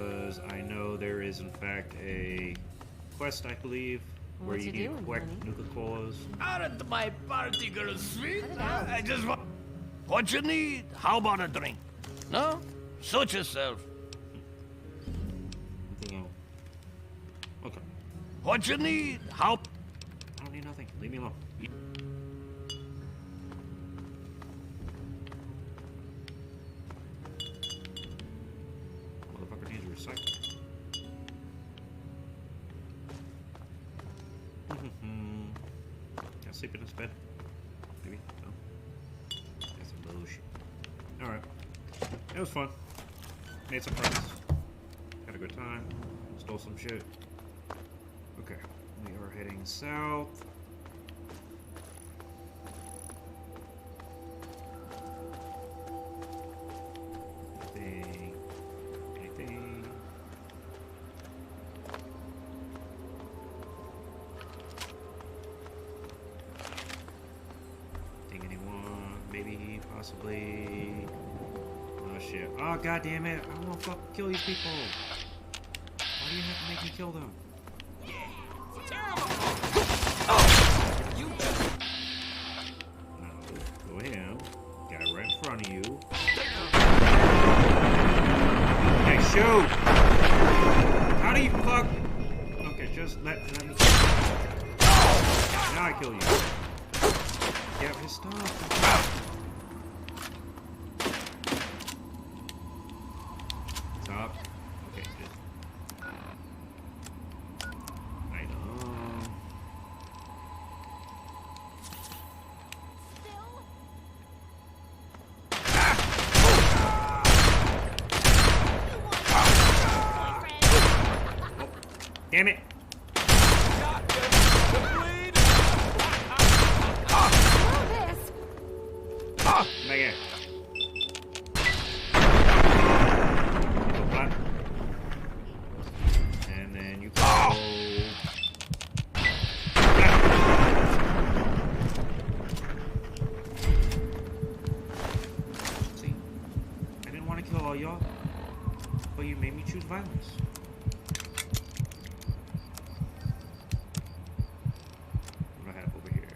because I know there is in fact a quest, I believe, where you need quick Nuka-Colas. Aren't my particles sweet? I just want... What you need? How about a drink? No? Suit yourself. Okay. What you need? How... I don't need nothing. Leave me alone. Motherfucker needs a recycle. Can I sleep in this bed? Maybe? No? That's some bullshit. Alright. It was fun. Made some friends. Had a good time. Stole some shit. Okay. We are heading south. Anything. Think anyone? Maybe, possibly. Oh shit. Oh god damn it. I don't want to fucking kill these people. Why do you have to make me kill them? No, go ahead. Guy right in front of you. Hey, shoot! How do you fuck? Okay, just let me. Now I kill you. Get his stuff. Stop. Okay, good. I know. Damn it! Back here. And then you go. See, I didn't want to kill all y'all, but you made me choose violence. What do I have over here?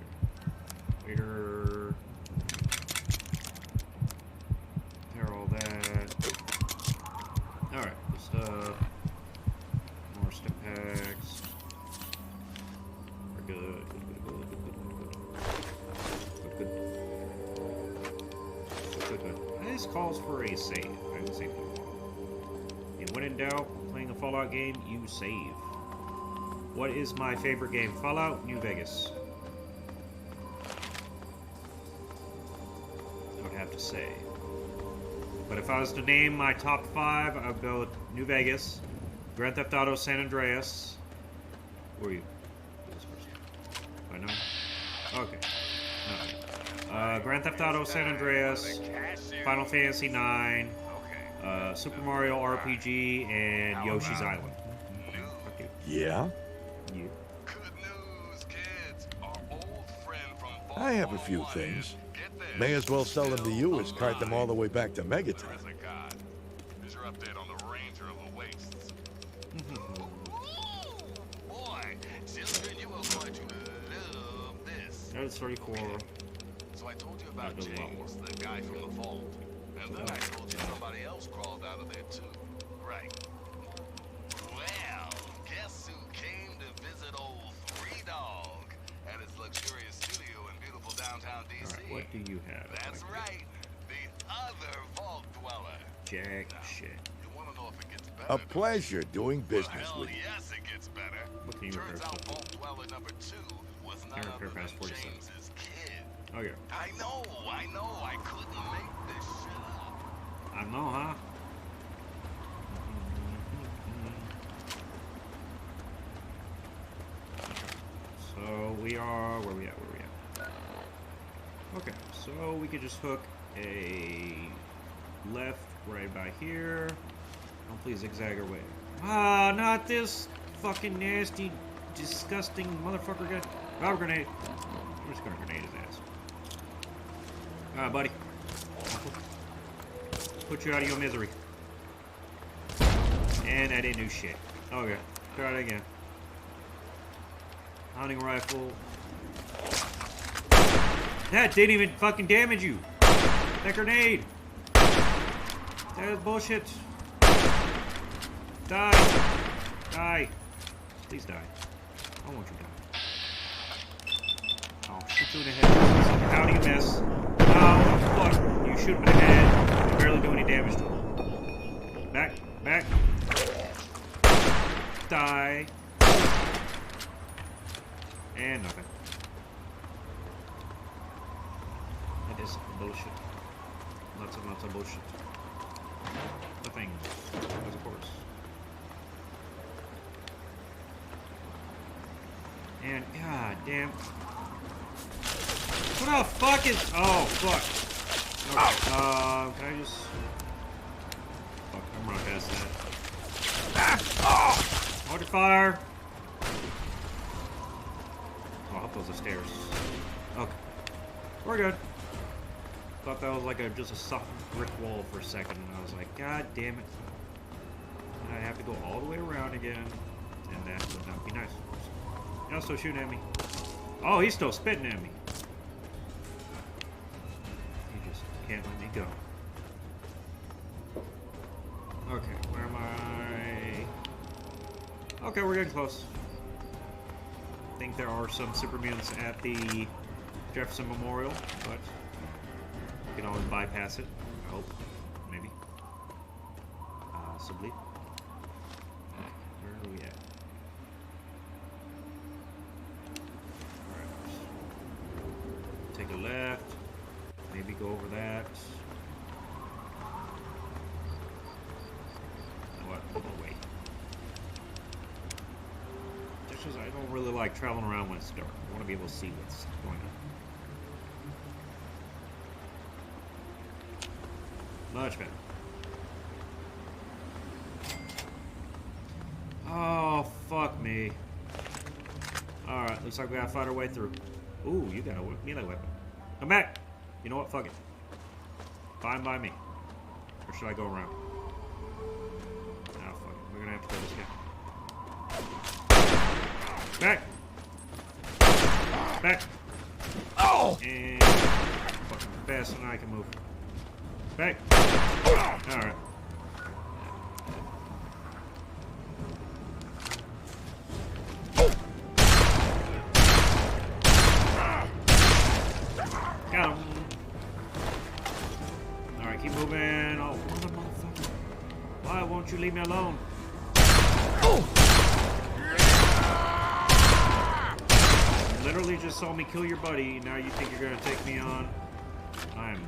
Waiter. Tear all that. Alright, good stuff. More stim packs. We're good. Good. This calls for a save. I can save it. And when in doubt, playing a Fallout game, you save. What is my favorite game? Fallout, New Vegas. I would have to say. But if I was to name my top 5, I would go with New Vegas, Grand Theft Auto San Andreas. Where are you? This person. Do I know? Okay. No. Grand Theft Auto San Andreas, Final Fantasy IX, Super Mario RPG, and Yoshi's Island. Fuck you. Yeah? You. Good news, kids. Our old friend from I have a few things. May as well sell them to you as cart them all the way back to Megaton. God. Here's your update on the Ranger of the Wastes. Boy, children, you are going to love this. That is 34. So I told you about James, the guy from the vault. And then I told you somebody else crawled out of there too. Right. Well, guess who came to visit old Three Dog at his luxurious studio in beautiful downtown D.C.? Alright, what do you have? That's right. The other vault dweller. Jack Now, shit. you want to know if it gets better? A pleasure doing Well, business hell with you. yes, it gets better. What can you repair Turns out stuff? vault dweller number 2 was none Can't other repair than past 47. James's kid. Okay. I know. I couldn't make this shit up. I know, huh? So we are where we at? Okay, so we could just hook a left right about here. Hopefully zigzag our way. Ah, not this fucking nasty, disgusting motherfucker guy. Rubber grenade. I'm just gonna grenade his ass. Alright, buddy. Put you out of your misery. And I didn't do shit. Okay, try it again. Hunting rifle. That didn't even fucking damage you. That grenade. That is bullshit. Die. Die. Please die. I want you to die. I'll shoot you in the head. How do you miss? How the fuck? You shoot him in the head. You barely do any damage to him. Back. Back. Die. And nothing. That is bullshit. Lots of bullshit. Nothing. Of course. And god damn. What the fuck is? Oh fuck. Okay. Can I just? Fuck. I'm running past that. Hold your fire. Oh, I hope those are stairs. Okay. We're good. Thought that was like just a soft brick wall for a second, and I was like, god damn it. And I have to go all the way around again, and that would not be nice. He's also shooting at me. Oh, he's still spitting at me. He just can't let me go. Okay, where am I? Okay, we're getting close. I think there are some super mutants at the Jefferson Memorial, but you can always bypass it. I hope. Maybe. Possibly. Where are we at? Alright. Take a left. Maybe go over that. You know what? Oh, wait. Just because I don't really like traveling around when it's dark. I want to be able to see what's going on. Much better. Oh, fuck me. Alright, looks like we gotta fight our way through. Ooh, you got a melee weapon. Come back! You know what? Fuck it. Fine by me. Or should I go around? Oh, fuck it. We're gonna have to kill this guy. Back! Back! Oh! And fucking faster than I can move. Back. Alright. Got him. Alright, keep moving. Oh, motherfucker. Why won't you leave me alone? You literally just saw me kill your buddy. Now you think you're gonna take me on? I'm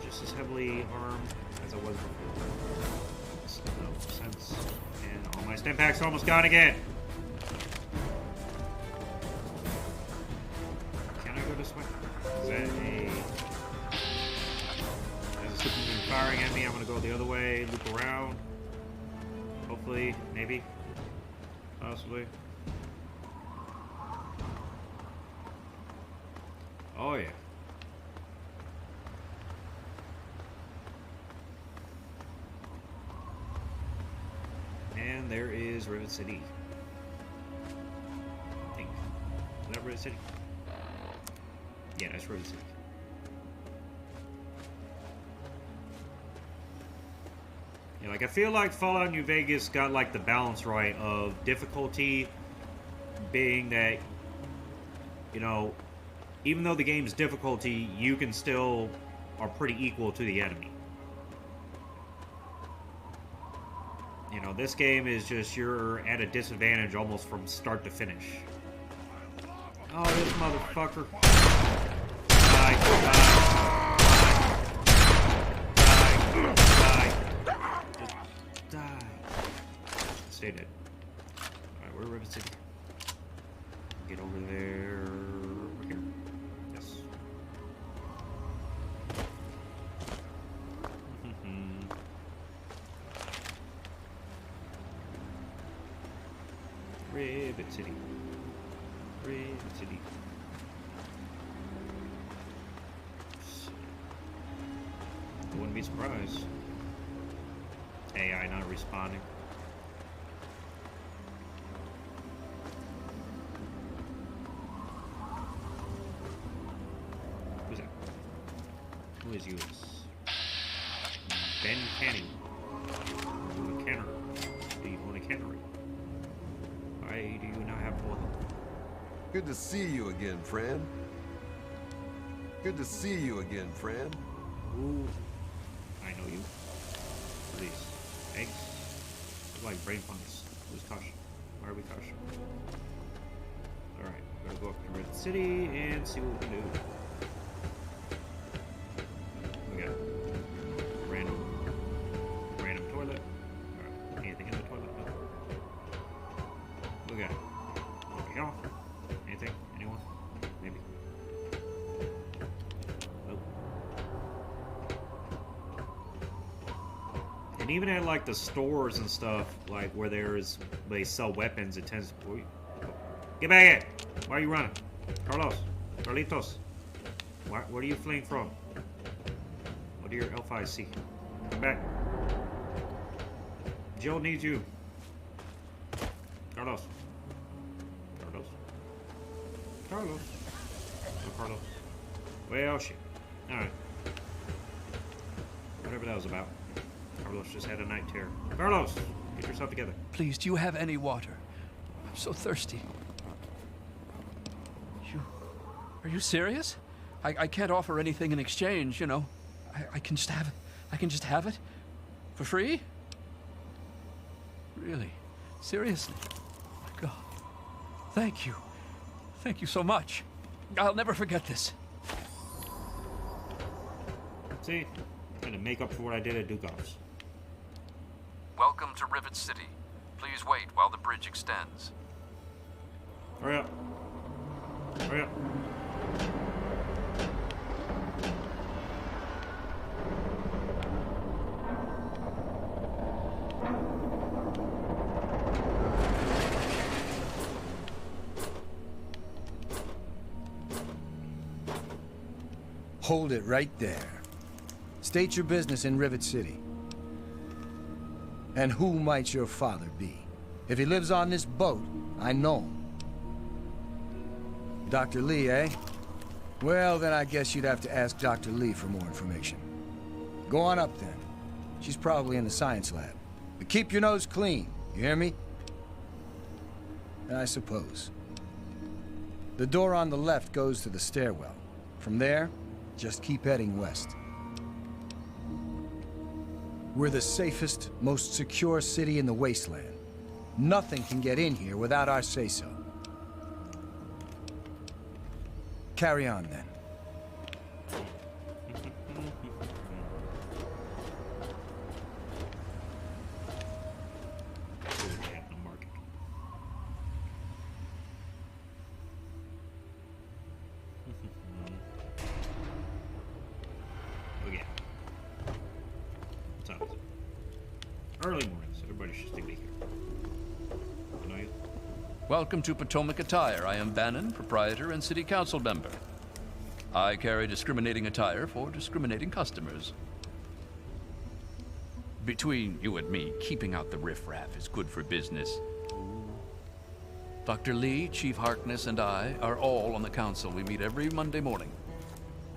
just as heavily armed as I was before. Makes no sense. And all my stim packs are almost gone again. Can I go this way? Is that a... As a superman firing at me, I'm gonna go the other way, loop around. Hopefully, maybe. Possibly. Oh yeah. And there is Rivet City. I think. Is that Rivet City? Yeah, that's Rivet City. Yeah, like I feel like Fallout New Vegas got like the balance right of difficulty being that, you know, even though the game's difficulty, you can still are pretty equal to the enemy. You know, this game is just you're at a disadvantage almost from start to finish. Oh, this motherfucker. Die, die, die, die. Just die. Stay dead. Alright, we're Rivet City. Get over there. Over here. Yes. Rivet City. Rivet City. I wouldn't be surprised. AI not responding. Who's that? Who is you? Ben Canning. You a canner. Do you own a cannery? Why do you not have full health? Good to see you again, friend. Good to see you again, friend. Ooh. I know you. Please. Eggs? They're like brain fungus. Who's caution? Why are we caution? Alright, we're gonna go up to Red City and see what we can do. We got random toilet. Alright, anything in the toilet? No. We got over here. Anything? Anyone? Maybe. Nope. And even at like the stores and stuff, like where they sell weapons, it tends to get back here. Why are you running? Carlitos. Where are you fleeing from? What do your elf eyes see? Come back. Jill needs you. Carlos. Oh, Carlos. Well, shit. Alright. Whatever that was about. Carlos just had a night terror. Carlos! Get yourself together. Please, do you have any water? I'm so thirsty. Are you serious? I can't offer anything in exchange, you know. I can just have it. I can just have it? For free? Really? Seriously? My God. Thank you. Thank you so much. I'll never forget this. See? I'm gonna make up for what I did at Dukov's. Welcome to Rivet City. Please wait while the bridge extends. Hurry up. Hurry up. Hold it right there. State your business in Rivet City. And who might your father be? If he lives on this boat, I know him. Dr. Lee, eh? Well, then I guess you'd have to ask Dr. Lee for more information. Go on up, then. She's probably in the science lab. But keep your nose clean, you hear me? I suppose. The door on the left goes to the stairwell. From there, just keep heading west. We're the safest, most secure city in the wasteland. Nothing can get in here without our say-so. Carry on, then. Early mornings. Everybody should still be here. You know you? Welcome to Potomac Attire. I am Bannon, proprietor and city council member. I carry discriminating attire for discriminating customers. Between you and me, keeping out the riffraff is good for business. Dr. Lee, Chief Harkness, and I are all on the council. We meet every Monday morning.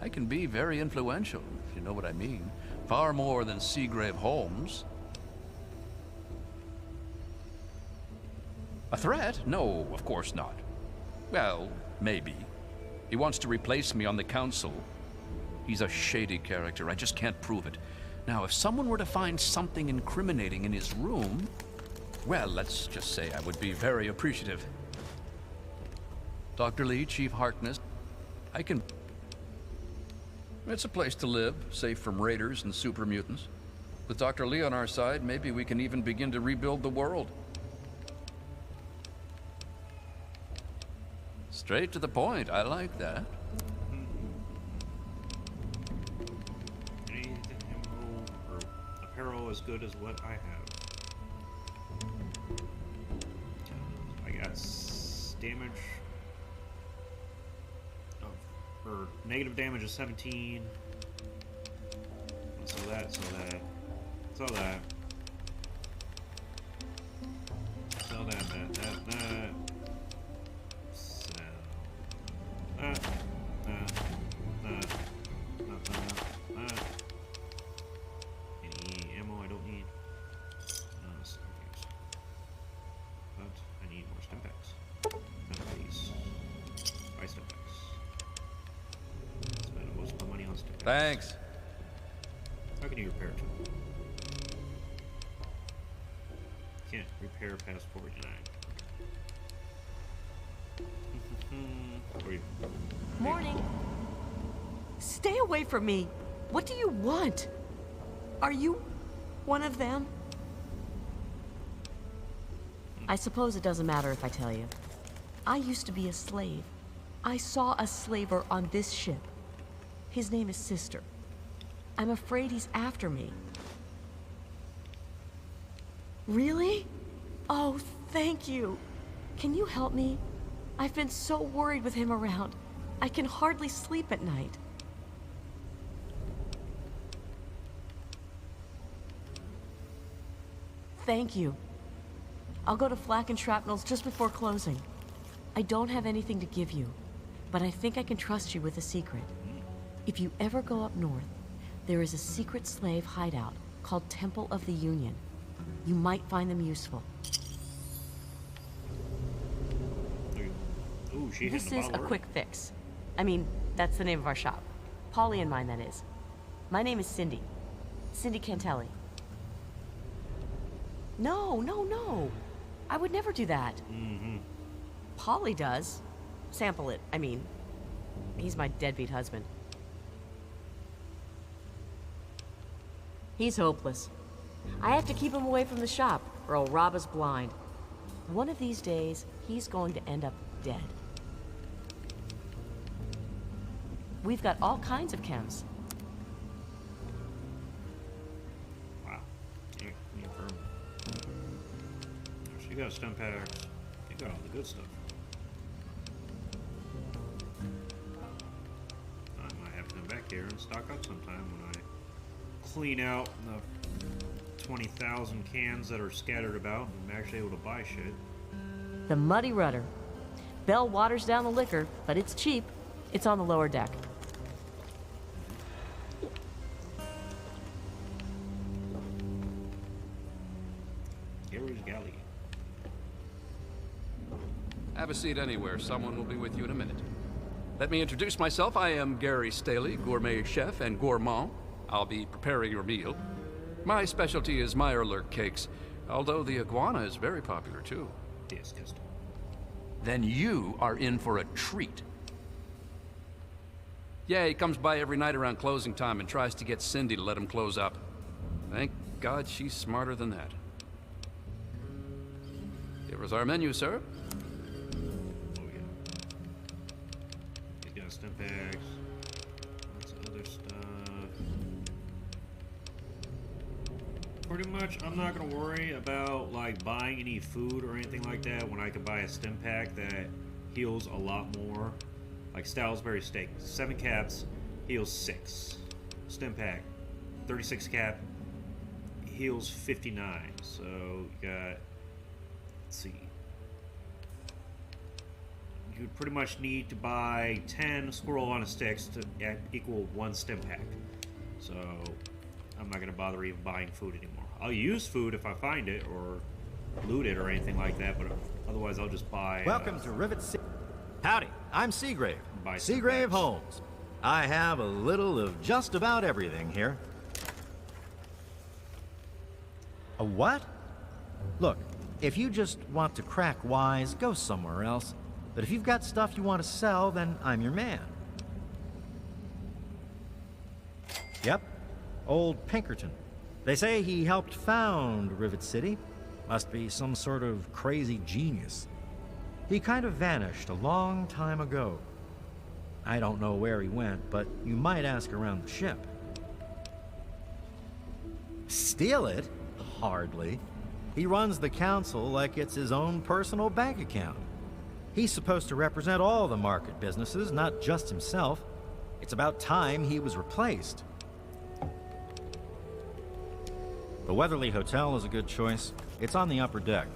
I can be very influential, if you know what I mean. Far more than Seagrave Holmes. A threat? No, of course not. Well, maybe. He wants to replace me on the council. He's a shady character. I just can't prove it. Now, if someone were to find something incriminating in his room, well, let's just say I would be very appreciative. Dr. Lee, Chief Harkness, I can... It's a place to live, safe from raiders and super mutants. With Dr. Lee on our side, maybe we can even begin to rebuild the world. Straight to the point. I like that. Anything or apparel as good as what I have. I got damage or negative damage of 17. So that. Thanks. How can you repair it? Can't repair past 49. Where are you? Morning. Stay away from me. What do you want? Are you one of them? I suppose it doesn't matter if I tell you. I used to be a slave. I saw a slaver on this ship. His name is Sister. I'm afraid he's after me. Really? Oh, thank you. Can you help me? I've been so worried with him around. I can hardly sleep at night. Thank you. I'll go to Flak and Shrapnel's just before closing. I don't have anything to give you, but I think I can trust you with a secret. If you ever go up north, there is a secret slave hideout called Temple of the Union. You might find them useful. Ooh, she This hitting the is a bottle quick fix. I mean, that's the name of our shop. Polly and mine, that is. My name is Cindy. Cindy Cantelli. No. I would never do that. Polly does. Sample it, I mean. He's my deadbeat husband. He's hopeless. I have to keep him away from the shop, or he'll rob us blind. One of these days, he's going to end up dead. We've got all kinds of chems. Wow. Yeah, confirm. She got stem packs. She got all the good stuff. I might have to come back here and stock up sometime when I clean out the 20,000 cans that are scattered about and I'm actually able to buy shit. The Muddy Rudder. Bell waters down the liquor, but it's cheap. It's on the lower deck. Gary's Galley. Have a seat anywhere. Someone will be with you in a minute. Let me introduce myself. I am Gary Staley, gourmet chef and gourmand. I'll be preparing your meal. My specialty is Meyerlurk cakes, although the iguana is very popular too. Disgusting. Then you are in for a treat. Yeah, he comes by every night around closing time and tries to get Cindy to let him close up. Thank God she's smarter than that. Here was our menu, sir. Oh yeah. He's got stem packs. Lots of other stuff. Pretty much, I'm not gonna worry about like buying any food or anything like that when I can buy a stem pack that heals a lot more. Like Salisbury steak, 7 caps, heals 6. Stem pack, 36 cap, heals 59. So you got, let's see. You would pretty much need to buy 10 squirrel on a sticks to equal 1 stem pack. So I'm not gonna bother even buying food anymore. I'll use food if I find it or loot it or anything like that, but otherwise I'll just buy. Welcome to Rivet City. Howdy, I'm Seagrave. Buy some Seagrave packs. Holmes. I have a little of just about everything here. A what? Look, if you just want to crack wise, go somewhere else. But if you've got stuff you want to sell, then I'm your man. Yep, old Pinkerton. They say he helped found Rivet City. Must be some sort of crazy genius. He kind of vanished a long time ago. I don't know where he went, but you might ask around the ship. Steal it? Hardly. He runs the council like it's his own personal bank account. He's supposed to represent all the market businesses, not just himself. It's about time he was replaced. The Weatherly Hotel is a good choice. It's on the upper deck.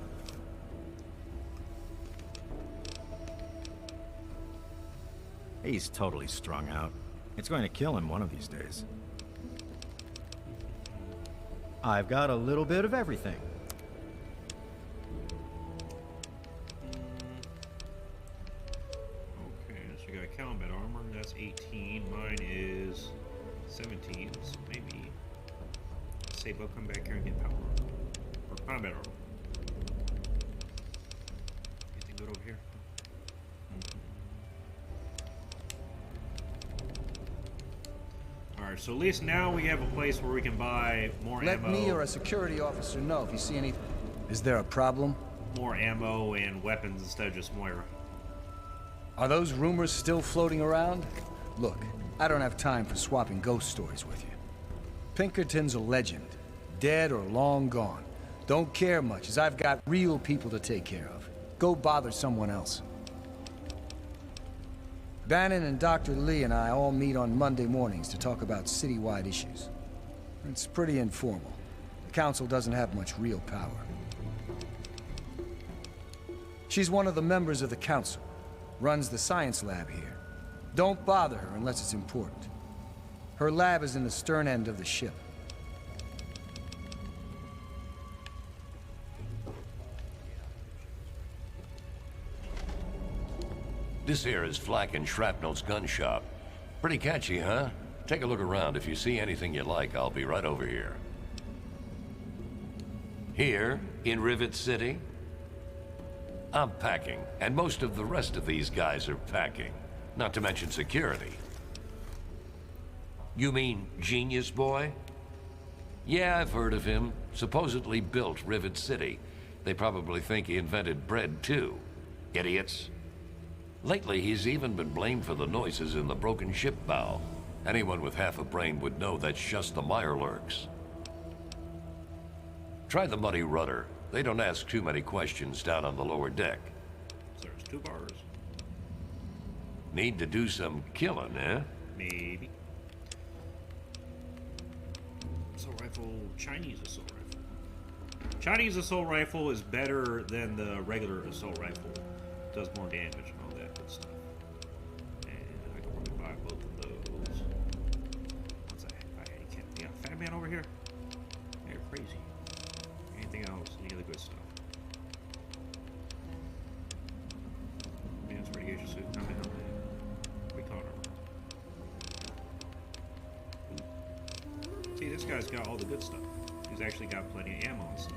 He's totally strung out. It's going to kill him one of these days. I've got a little bit of everything. Okay, so you got combat armor, that's 18. Mine is 17, so maybe Sabo come back here and get power or combat armor. Anything good over here? Alright, so at least now we have a place where we can buy more Let ammo. me or a security officer know if you see anything. Is there a problem? More ammo and weapons instead of just Moira. Are those rumors still floating around? Look, I don't have time for swapping ghost stories with you. Pinkerton's a legend, dead or long gone. Don't care much, as I've got real people to take care of. Go bother someone else. Bannon and Dr. Lee and I all meet on Monday mornings to talk about citywide issues. It's pretty informal. The council doesn't have much real power. She's one of the members of the council, runs the science lab here. Don't bother her unless it's important. Her lab is in the stern end of the ship. This here is Flak and Shrapnel's gun shop. Pretty catchy, huh? Take a look around. If you see anything you like, I'll be right over here. Here, in Rivet City, I'm packing, and most of the rest of these guys are packing. Not to mention security. You mean Genius Boy? Yeah, I've heard of him. Supposedly built Rivet City. They probably think he invented bread, too. Idiots. Lately, he's even been blamed for the noises in the broken ship bow. Anyone with half a brain would know that's just the Mirelurks. Try the Muddy Rudder. They don't ask too many questions down on the lower deck. So there's 2 bars. Need to do some killing, eh? Maybe. Assault rifle, Chinese assault rifle. Chinese assault rifle is better than the regular assault rifle. Does more damage and all that good stuff. And I can probably buy both of those. What's that? You got a fat man over here? You're crazy. Anything else? Any other good stuff? Man's radiation suit. How many? Recon armor. See, this guy's got all the good stuff. He's actually got plenty of ammo and stuff.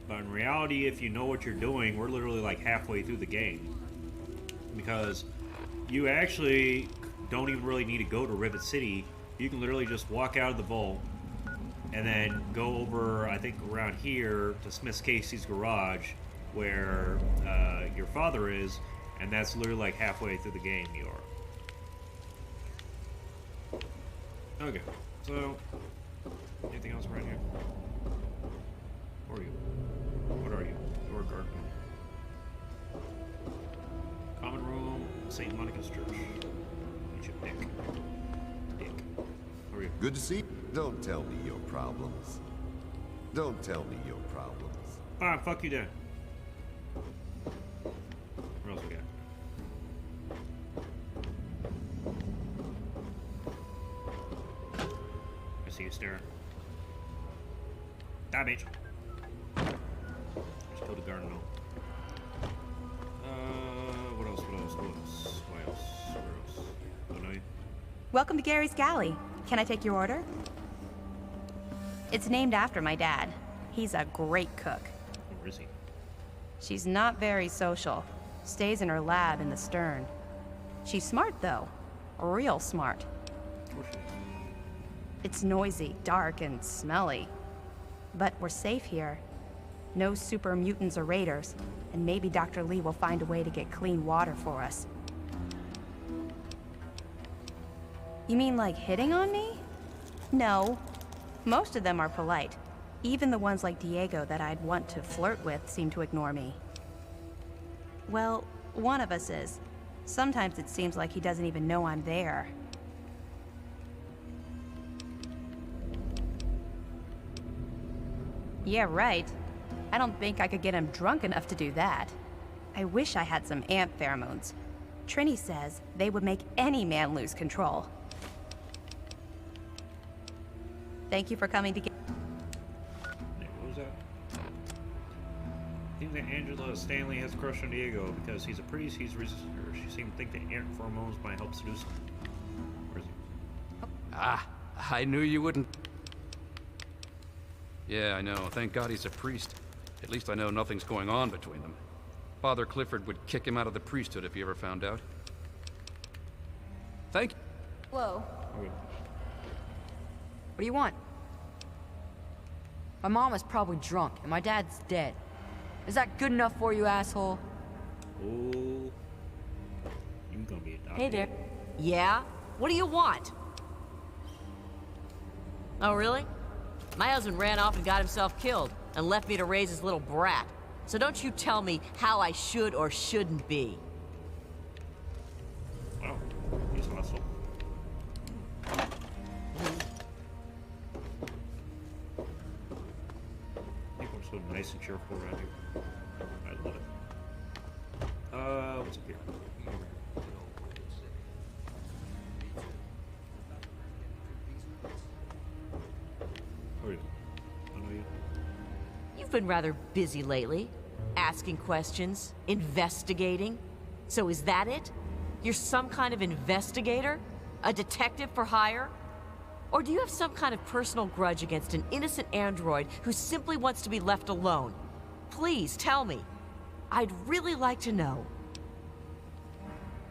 But in reality, if you know what you're doing, we're literally like halfway through the game. Because you actually don't even really need to go to Rivet City. You can literally just walk out of the vault and then go over, I think, around here to Smith Casey's garage where your father is, and that's literally like halfway through the game you are. Okay, so anything else around here? Who are you? What are you? You're a guard. Common room, St. Monica's Church. Get you Dick. Dick. Who are you? Good to see you. Don't tell me your problems. Don't tell me your problems. Fine, fuck you then. What else we got? I see you staring. Die, bitch. Just killed a garden gnome. What else? What else? What else? Why else? Where else? Don't know you. Welcome to Gary's Galley. Can I take your order? It's named after my dad. He's a great cook. Where is he? She's not very social. Stays in her lab in the stern. She's smart, though. Real smart. Of course she is. It's noisy, dark, and smelly. But we're safe here. No super mutants or raiders, and maybe Dr. Lee will find a way to get clean water for us. You mean like hitting on me? No. Most of them are polite. Even the ones like Diego that I'd want to flirt with seem to ignore me. Well, one of us is. Sometimes it seems like he doesn't even know I'm there. Yeah, right. I don't think I could get him drunk enough to do that. I wish I had some ant pheromones. Trini says they would make any man lose control. Thank you for coming to get... What was that? I think that Angela Stanley has a crush on Diego because he's a priest, he's resistant her. She seemed to think that ant pheromones might help seduce him. Where is he? Ah, I knew you wouldn't. Yeah, I know. Thank God he's a priest. At least I know nothing's going on between them. Father Clifford would kick him out of the priesthood if he ever found out. Thank you. Hello. Okay. What do you want? My mom is probably drunk, and my dad's dead. Is that good enough for you, asshole? Oh, you gonna be adopted. Hey there. Yeah? What do you want? Oh, really? My husband ran off and got himself killed and left me to raise his little brat. So don't you tell me how I should or shouldn't be. Wow, he's hostile. People are so nice and cheerful around here. I love it. What's up here? Who are you? I know you. You've been rather busy lately. Asking questions, investigating. So is that it? You're some kind of investigator? A detective for hire? Or do you have some kind of personal grudge against an innocent android who simply wants to be left alone? Please, tell me. I'd really like to know.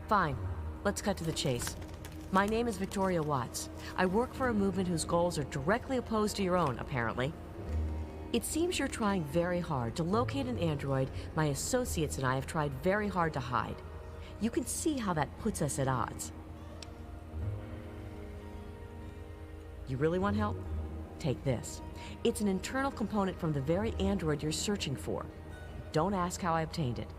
Fine. Let's cut to the chase. My name is Victoria Watts. I work for a movement whose goals are directly opposed to your own, apparently. It seems you're trying very hard to locate an android my associates and I have tried very hard to hide. You can see how that puts us at odds. You really want help? Take this. It's an internal component from the very android you're searching for. Don't ask how I obtained it.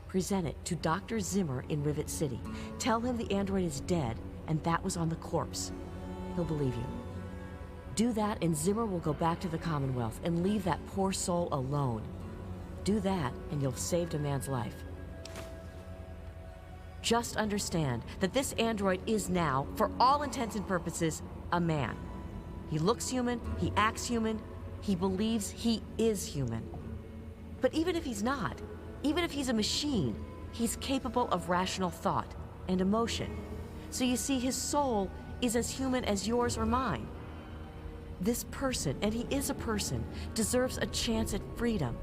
Present it to Dr. Zimmer in Rivet City. Tell him the android is dead and that was on the corpse. He'll believe you. Do that and Zimmer will go back to the Commonwealth and leave that poor soul alone. Do that and you'll have saved a man's life. Just understand that this android is now, for all intents and purposes, a man. He looks human, he acts human, he believes he is human. But even if he's not, even if he's a machine, he's capable of rational thought and emotion. So you see, his soul is as human as yours or mine. This person, and he is a person, deserves a chance at freedom.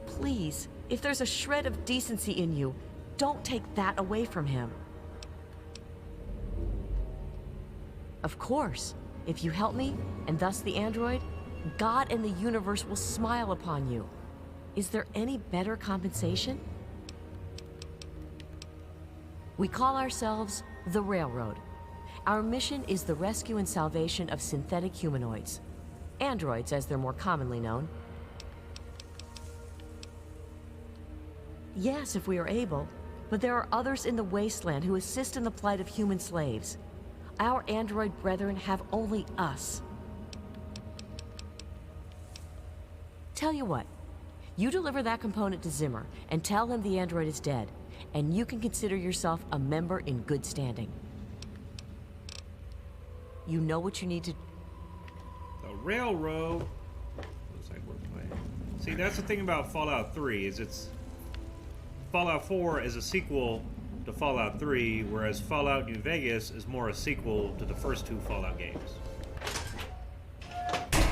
Please, if there's a shred of decency in you, don't take that away from him. Of course, if you help me, and thus the android, God and the universe will smile upon you. Is there any better compensation? We call ourselves the Railroad. Our mission is the rescue and salvation of synthetic humanoids. Androids, as they're more commonly known. Yes, if we are able, but there are others in the wasteland who assist in the plight of human slaves. Our android brethren have only us. Tell you what, you deliver that component to Zimmer and tell him the android is dead, and you can consider yourself a member in good standing. You know what you need to... The railroad. Looks like we're playing. See, that's the thing about Fallout 3, is it's... Fallout 4 is a sequel to Fallout 3, whereas Fallout New Vegas is more a sequel to the first two Fallout games.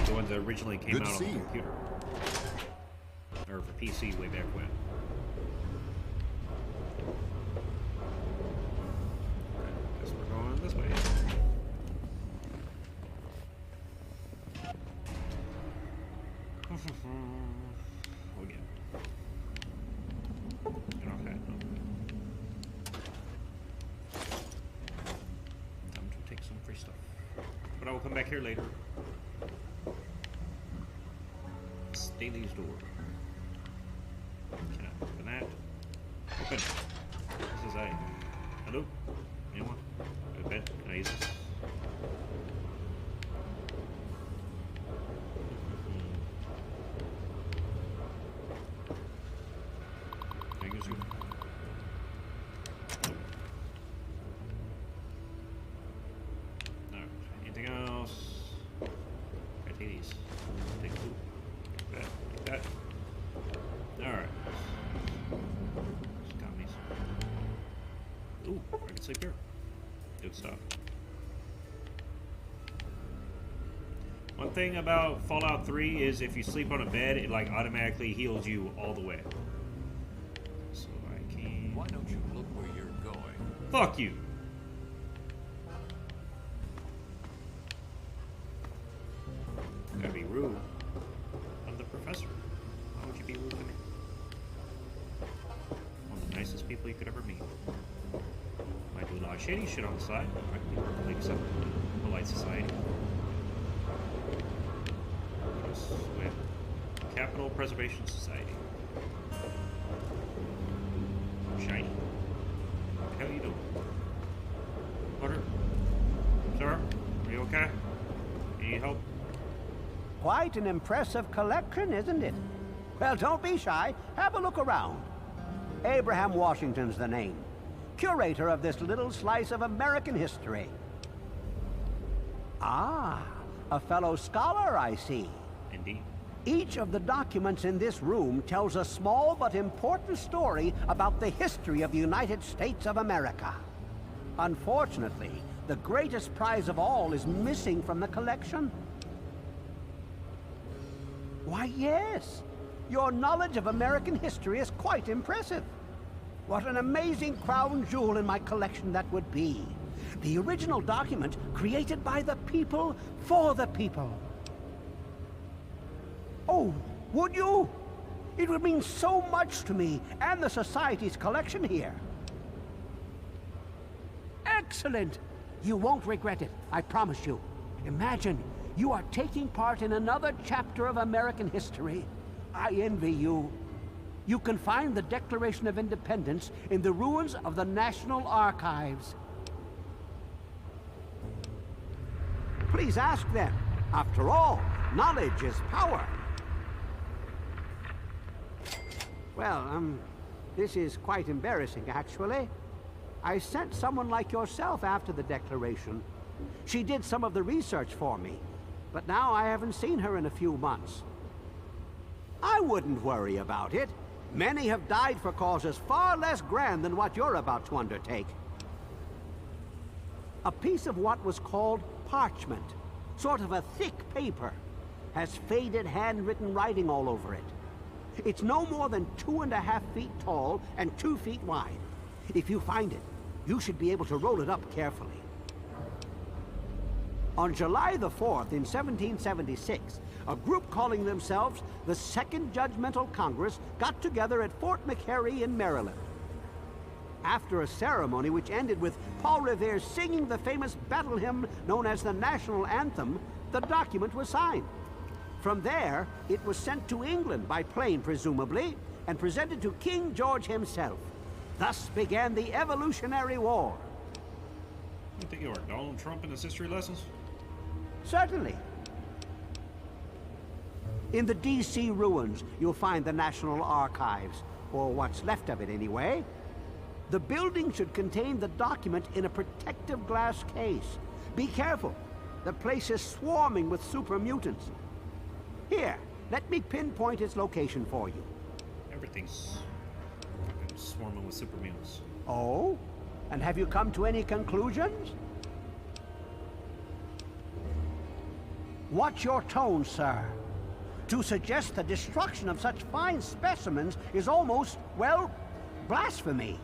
The ones that originally came out on the computer. Or for PC way back when. Guess we're going this way. Again. Get off that. No. Time to take some free stuff. But I will come back here later. Staley's door. Can I open that? Open. This is a... Hello? Anyone? Open. Can I use this? Can I use you? No. Anything else? I take these. Take two. Like that. Alright. Just got me some. Ooh, I can sleep here. Good stuff. One thing about Fallout 3 is if you sleep on a bed, it like automatically heals you all the way. So I can... Why don't you look where you're going? Fuck you! Gotta be rude. I'm the professor. Why would you be rude to me? One of the nicest people you could ever meet. Might do a lot of shady shit on the side, but might be like some polite society. With Capital Preservation Society. Shiny. What the hell are you doing? Butter? Sir? Are you okay? You need help? Quite an impressive collection, isn't it? Well, don't be shy. Have a look around. Abraham Washington's the name. Curator of this little slice of American history. Ah, a fellow scholar, I see. Indeed. Each of the documents in this room tells a small but important story about the history of the United States of America. Unfortunately, the greatest prize of all is missing from the collection. Why, yes. Your knowledge of American history is quite impressive. What an amazing crown jewel in my collection that would be. The original document created by the people for the people. Oh, would you? It would mean so much to me and the Society's collection here. Excellent! You won't regret it, I promise you. Imagine, you are taking part in another chapter of American history. I envy you. You can find the Declaration of Independence in the ruins of the National Archives. Please ask them. After all, knowledge is power. Well, this is quite embarrassing, actually. I sent someone like yourself after the Declaration. She did some of the research for me, but now I haven't seen her in a few months. I wouldn't worry about it. Many have died for causes far less grand than what you're about to undertake. A piece of what was called parchment, sort of a thick paper, has faded handwritten writing all over it. It's no more than 2.5 feet tall and 2 feet wide. If you find it, you should be able to roll it up carefully. On July the 4th in 1776, a group calling themselves the Second Judgmental Congress got together at Fort McHenry in Maryland. After a ceremony which ended with Paul Revere singing the famous battle hymn known as the National Anthem, the document was signed. From there, it was sent to England by plane, presumably, and presented to King George himself. Thus began the Evolutionary War. You think you are Donald Trump in his history lessons? Certainly. In the D.C. ruins, you'll find the National Archives, or what's left of it anyway. The building should contain the document in a protective glass case. Be careful. The place is swarming with super mutants. Here, let me pinpoint its location for you. Everything's fucking swarming with super mutants. Oh? And have you come to any conclusions? Watch your tone, sir. To suggest the destruction of such fine specimens is almost, well, blasphemy.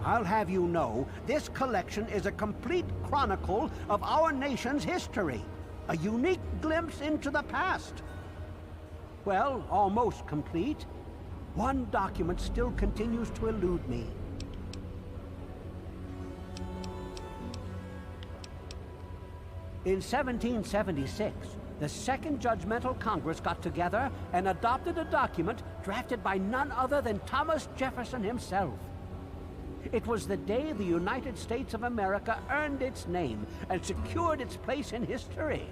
I'll have you know, this collection is a complete chronicle of our nation's history. A unique glimpse into the past. Well, almost complete. One document still continues to elude me. In 1776, the Second Judgmental Congress got together and adopted a document drafted by none other than Thomas Jefferson himself. It was the day the United States of America earned its name and secured its place in history.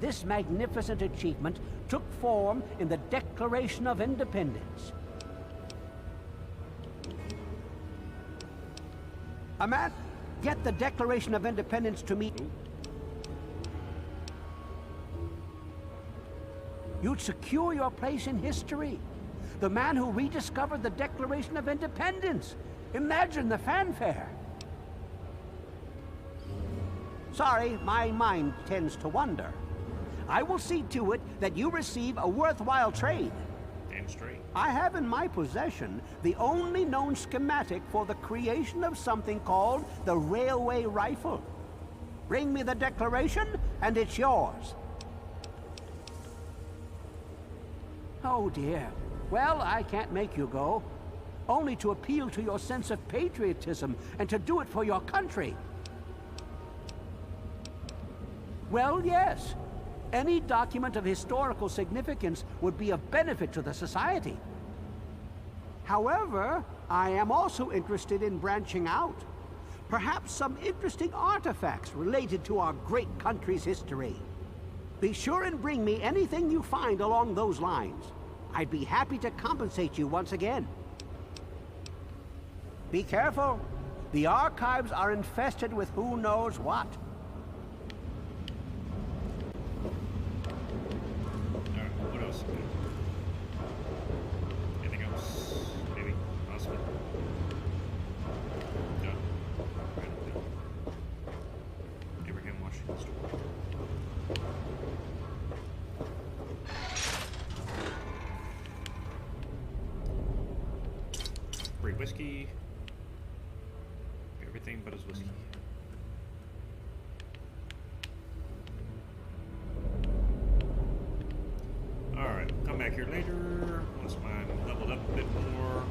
This magnificent achievement took form in the Declaration of Independence. Ahmet, get the Declaration of Independence to me. You'd secure your place in history. The man who rediscovered the Declaration of Independence. Imagine the fanfare. Sorry, my mind tends to wander. I will see to it that you receive a worthwhile trade. Damn straight. I have in my possession the only known schematic for the creation of something called the railway rifle. Bring me the declaration, and it's yours. Oh dear. Well, I can't make you go. Only to appeal to your sense of patriotism and to do it for your country. Well, yes. Any document of historical significance would be of benefit to the society. However, I am also interested in branching out. Perhaps some interesting artifacts related to our great country's history. Be sure and bring me anything you find along those lines. I'd be happy to compensate you once again. Be careful. The archives are infested with who knows what. Alright, what else? Anything else? Maybe? Possibly? No. Randomly. Abraham Washington store. Free whiskey. Everything but his whiskey. Alright, come back here later once I'm leveled up a bit more.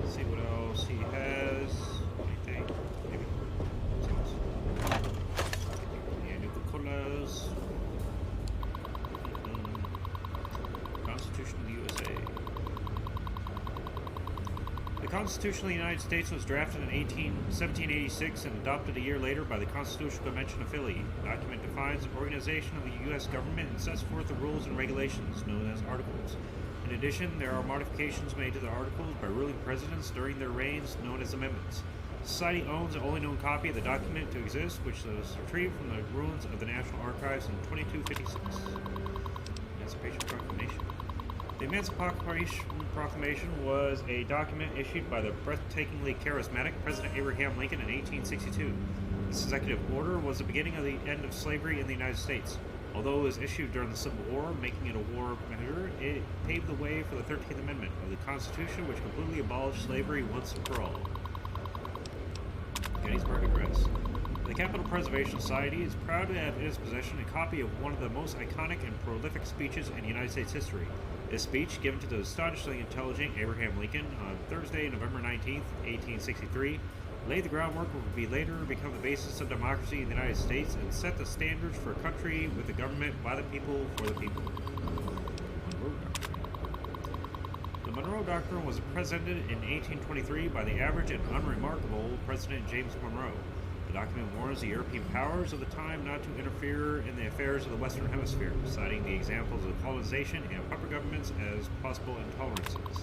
See what else he has. Anything? Maybe. What's else? Yeah, Nuka-Colas. Constitution of the USA. The Constitution of the United States was drafted in 1786 and adopted a year later by the Constitutional Convention of Philly. The document defines the organization of the U.S. government and sets forth the rules and regulations known as Articles. In addition, there are modifications made to the Articles by ruling presidents during their reigns known as amendments. Society owns the only known copy of the document to exist, which was retrieved from the ruins of the National Archives in 2256. Emancipation Proclamation. The Emancipation Proclamation was a document issued by the breathtakingly charismatic President Abraham Lincoln in 1862. This executive order was the beginning of the end of slavery in the United States. Although it was issued during the Civil War, making it a war measure, it paved the way for the 13th Amendment of the Constitution, which completely abolished slavery once and for all. Gettysburg Address. The Capitol Preservation Society is proud to have in its possession a copy of one of the most iconic and prolific speeches in United States history. This speech, given to the astonishingly intelligent Abraham Lincoln on Thursday, November 19, 1863, laid the groundwork what would be later become the basis of democracy in the United States and set the standards for a country with a government by the people, for the people. Monroe Doctrine. The Monroe Doctrine was presented in 1823 by the average and unremarkable President James Monroe. The document warns the European powers of the time not to interfere in the affairs of the Western Hemisphere, citing the examples of colonization and puppet governments as possible intolerances.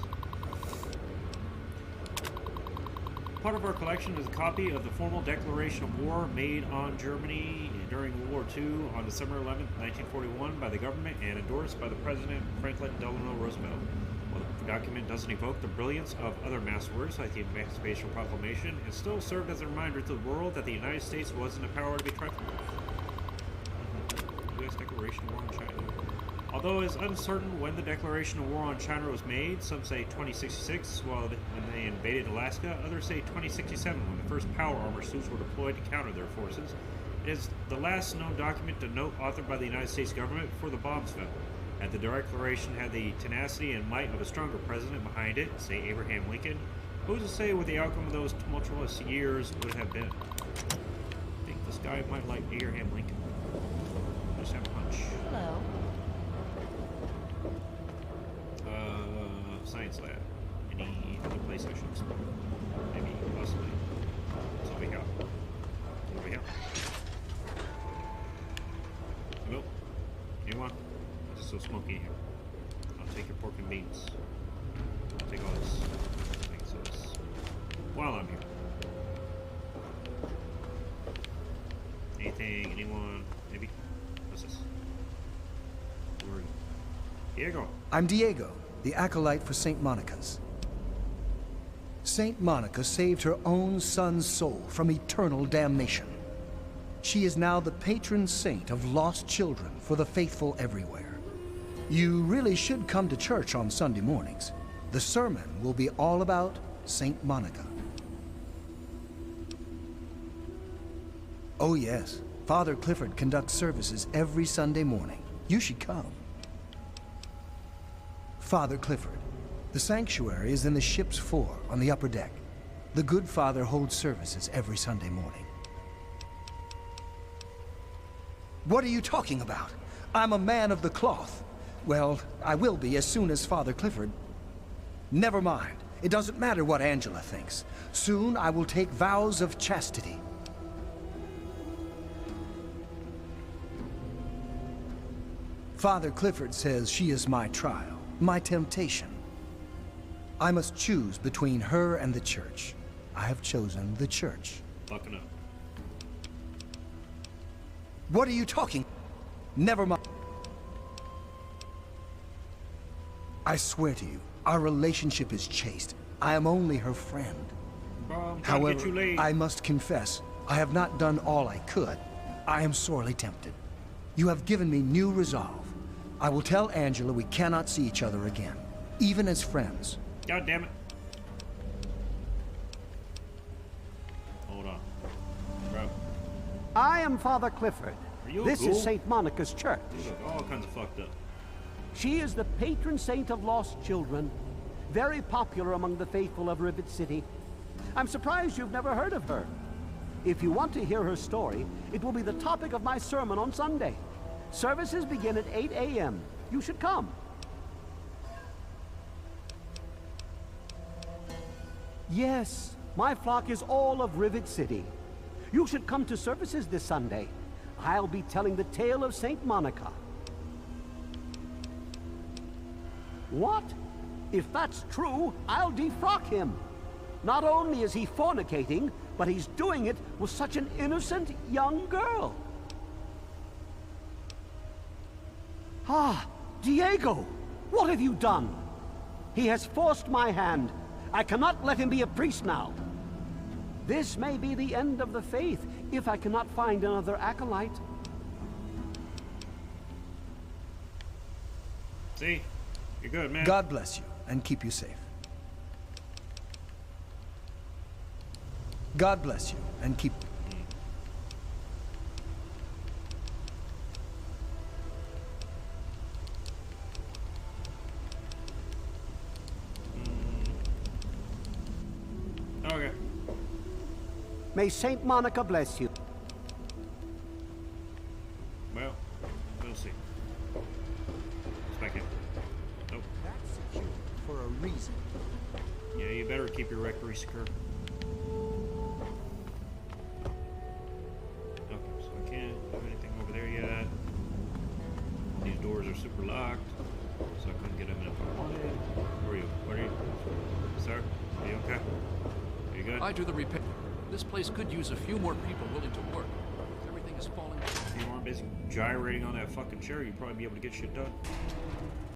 Part of our collection is a copy of the formal declaration of war made on Germany during World War II on December 11, 1941 by the government and endorsed by the President Franklin Delano Roosevelt. While the document doesn't evoke the brilliance of other mass works like the Emancipation Proclamation, it still served as a reminder to the world that the United States wasn't a power to be trifled with. U.S. Declaration of War on China. Although it is uncertain when the Declaration of War on China was made, some say 2066 when they invaded Alaska, others say 2067 when the first power armor suits were deployed to counter their forces. It is the last known document to note authored by the United States government before the bombs fell. Had the Declaration had the tenacity and might of a stronger president behind it, say Abraham Lincoln, who's to say what the outcome of those tumultuous years would have been? I think this guy might like Abraham Lincoln. I just have a hunch. Hello. Science lab. Any other place I should explore? Maybe, possibly. It's over here. It's over here. Hello? Anyone? It's so smoky in here. I'll take your pork and beans. I'll take all this. Thanks for this. While I'm here. Anything? Anyone? Maybe? What's this? Where are you? Diego. I'm Diego, the acolyte for St. Monica's. St. Monica saved her own son's soul from eternal damnation. She is now the patron saint of lost children for the faithful everywhere. You really should come to church on Sunday mornings. The sermon will be all about Saint Monica. Oh yes, Father Clifford conducts services every Sunday morning. You should come. Father Clifford. The sanctuary is in the ship's fore on the upper deck. The good father holds services every Sunday morning. What are you talking about? I'm a man of the cloth. Well, I will be as soon as Father Clifford. Never mind. It doesn't matter what Angela thinks. Soon I will take vows of chastity. Father Clifford says she is my trial, my temptation. I must choose between her and the church. I have chosen the church. Fucking up. What are you talking? Never mind. I swear to you, our relationship is chaste. I am only her friend. Bro, However, I must confess, I have not done all I could. I am sorely tempted. You have given me new resolve. I will tell Angela we cannot see each other again, even as friends. God damn it. Hold on. Bro. I am Father Clifford. Are you a This ghoul? is St. Monica's church. You look all kinds of fucked up. She is the patron saint of lost children, very popular among the faithful of Rivet City. I'm surprised you've never heard of her. If you want to hear her story, it will be the topic of my sermon on Sunday. Services begin at 8 a.m. You should come. Yes, my flock is all of Rivet City. You should come to services this Sunday. I'll be telling the tale of Saint Monica. What? If that's true, I'll defrock him. Not only is he fornicating, but he's doing it with such an innocent young girl. Ah, Diego! What have you done? He has forced my hand. I cannot let him be a priest now. This may be the end of the faith if I cannot find another acolyte. See? You're good, man. God bless you and keep you safe. God bless you and keep... Okay. May Saint Monica bless you. Well, we'll see. It's back in. Nope. That's secure for a reason. Yeah, you better keep your rectory secure. Okay, so I can't do anything over there yet. These doors are super locked, so I couldn't get them in if I wanted. Where are you? Where are you? Sir? Are you okay? Are you good? I do the repair. This place could use a few more people willing to work. Everything is falling. If you aren't busy gyrating on that fucking chair, you'd probably be able to get shit done.